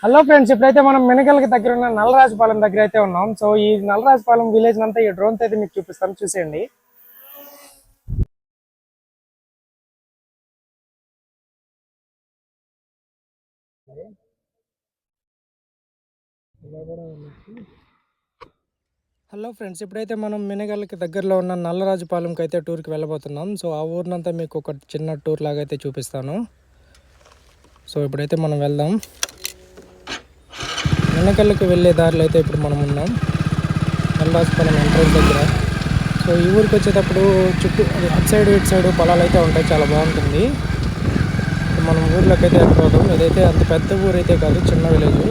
Hello friends, ఇప్పుడైతే మనం మెనకల్కి దగ్గర ఉన్న నల్లరాజుపాలెం దగ్గర అయితే ఉన్నాం. సో ఈ నల్లరాజుపాలెం విలేజ్ అంతా ఈ డ్రోన్ అయితే మీకు చూపిస్తాను, చూసేయండి. హలో ఫ్రెండ్స్, ఇప్పుడైతే మనం మెనగల్కి దగ్గరలో ఉన్న నల్లరాజుపాలెంకి అయితే టూర్కి వెళ్ళబోతున్నాం. సో ఆ ఊరినంతా మీకు ఒక చిన్న టూర్ లాగా అయితే చూపిస్తాను. సో ఇప్పుడైతే మనం వెళ్దాం. మెనగల్కి వెళ్ళే దారిలో అయితే ఇప్పుడు మనం ఉన్నాం, నల్లరాజుపాలెం ఎంట్రన్స్ దగ్గర. సో ఈ ఊరికి వచ్చేటప్పుడు చుట్టూ అటు సైడ్ ఇటు సైడ్ పొలాలు అయితే ఉంటాయి, చాలా బాగుంటుంది. మనం ఊర్లోకి అయితే ఎంటర్ అవుతాం. ఇదైతే అంత పెద్ద ఊరు అయితే కాదు, చిన్న విలేజ్.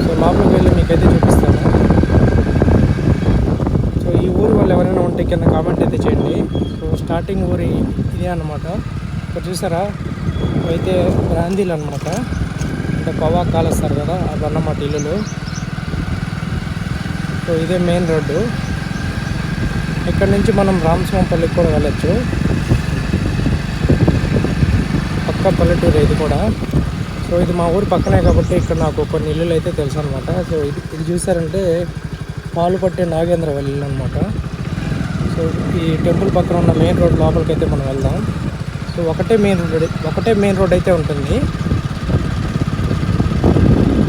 సో లోపలికి వెళ్ళి మీకైతే చూపిస్తాను. సో ఈ ఊరు వాళ్ళు ఎవరైనా ఉంటే కింద కామెంట్ అయితే చేయండి. సో స్టార్టింగ్ ఊరి ఇదే అన్నమాట. ఇక్కడ చూసారా, అయితే బ్రాందీలు అనమాట, అంటే పొగాకు కాలుస్తారు కదా, అవి అన్నమాట ఇల్లులు. సో ఇదే మెయిన్ రోడ్డు. ఇక్కడ నుంచి మనం రామస్వామిపల్లికి కూడా వెళ్ళచ్చు, పక్క పల్లెటూరు ఇది కూడా. సో ఇది మా ఊరు పక్కనే కాబట్టి ఇక్కడ నాకు కొన్ని ఇల్లులు అయితే తెలుసు అనమాట. సో ఇది చూసారంటే పాలు పట్టే నాగేంద్ర వాళ్ళ ఇల్లు అనమాట. సో ఈ టెంపుల్ పక్కన ఉన్న మెయిన్ రోడ్ లోపలికి అయితే మనం వెళ్దాం. సో ఒకటే మెయిన్ రోడ్ అయితే ఉంటుంది.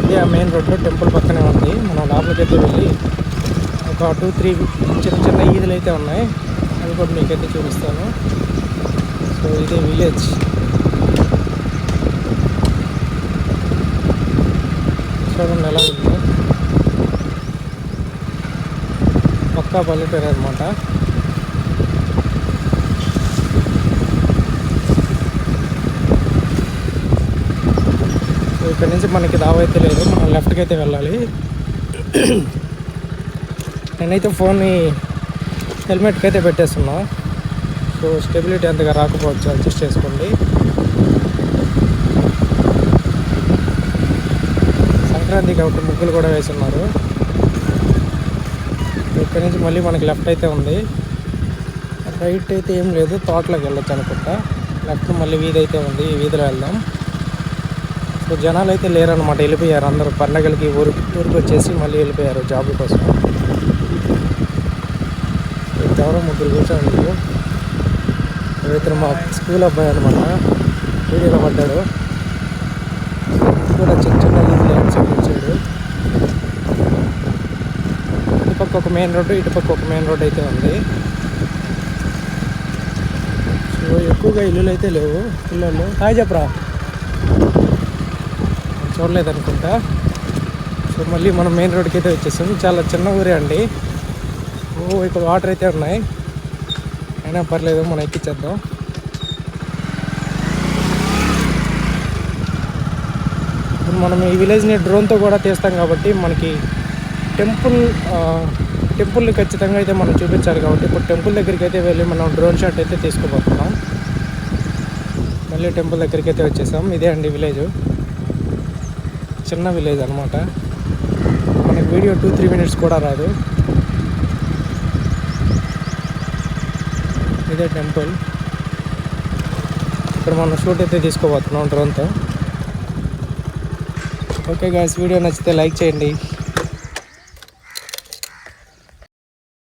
ఇదే ఆ మెయిన్ రోడ్డు టెంపుల్ పక్కనే ఉంది. మనం లోపలికి అయితే వెళ్ళి ఒక 2-3 చిన్న చిన్న ఈదులు అయితే ఉన్నాయి, అవి కూడా మీకైతే చూపిస్తాను. సో ఇదే విలేజ్. చూడండి ఎలా ఉంది, పక్కా పల్లెటూరు అనమాట. సో ఇక్కడ నుంచి మనకి దావ అయితే లేదు, మనం లెఫ్ట్కి అయితే వెళ్ళాలి. నేనైతే ఫోన్ని హెల్మెట్కి అయితే పెట్టేస్తున్నా. సో స్టెబిలిటీ అంతగా రాకపోవచ్చు, అడ్జస్ట్ చేసుకోండి. సంక్రాంతి కాబట్టి ముగ్గులు కూడా వేస్తున్నారు. ఇక్కడ నుంచి మళ్ళీ మనకి లెఫ్ట్ అయితే ఉంది, రైట్ అయితే ఏం లేదు, తోటలోకి వెళ్ళొచ్చు అనుకుంటా. లెఫ్ట్ మళ్ళీ వీధి అయితే ఉంది, ఈ వీధిలో వెళ్దాం. సో జనాలు అయితే లేరనమాట, వెళ్ళిపోయారు అందరూ. పండగలకి ఊరికి వచ్చేసి మళ్ళీ వెళ్ళిపోయారు జాబ్ కోసం. ఎవరో ముగ్గురు కూర్చోండి. ఇతను మా స్కూల్ అబ్బాయి అనమాట, వీడియోలో పడ్డాడు. ఇది కూడా చిన్న చిన్న ఈజీలో వచ్చాడు. ఇటుపక్క ఒక మెయిన్ రోడ్డు, ఇటుపక్క ఒక మెయిన్ రోడ్డు అయితే ఉంది. సో ఎక్కువగా ఇల్లులు అయితే లేవు. పిల్లలు హాయ్ చెప్పరా, చూడలేదనుకుంటా. సో మళ్ళీ మనం మెయిన్ రోడ్కి అయితే వచ్చేసాం. చాలా చిన్న ఊరే అండి. ఇక్కడ వాటర్ అయితే ఉన్నాయి, అయినా పర్లేదు, మనం ఎక్కించేద్దాం. ఇప్పుడు మనం ఈ విలేజ్ని డ్రోన్తో కూడా తీస్తాం కాబట్టి మనకి టెంపుల్ని ఖచ్చితంగా అయితే మనం చూపించాలి. కాబట్టి ఇప్పుడు టెంపుల్ దగ్గరికి అయితే వెళ్ళి మనం డ్రోన్ షాట్ అయితే తీసుకోబోతున్నాం. మళ్ళీ టెంపుల్ దగ్గరికి అయితే వచ్చేసాం. ఇదే అండి విలేజ్, చిన్న విలేజ్ అనమాట. మనకి వీడియో 2-3 మినిట్స్ కూడా రాదు. ఇదే టెంపుల్. ఇక్కడ మనం షూట్ అయితే తీసుకోబోతున్నాం డ్రోన్తో. ఓకే గాయ్స్, వీడియో నచ్చితే లైక్ చేయండి.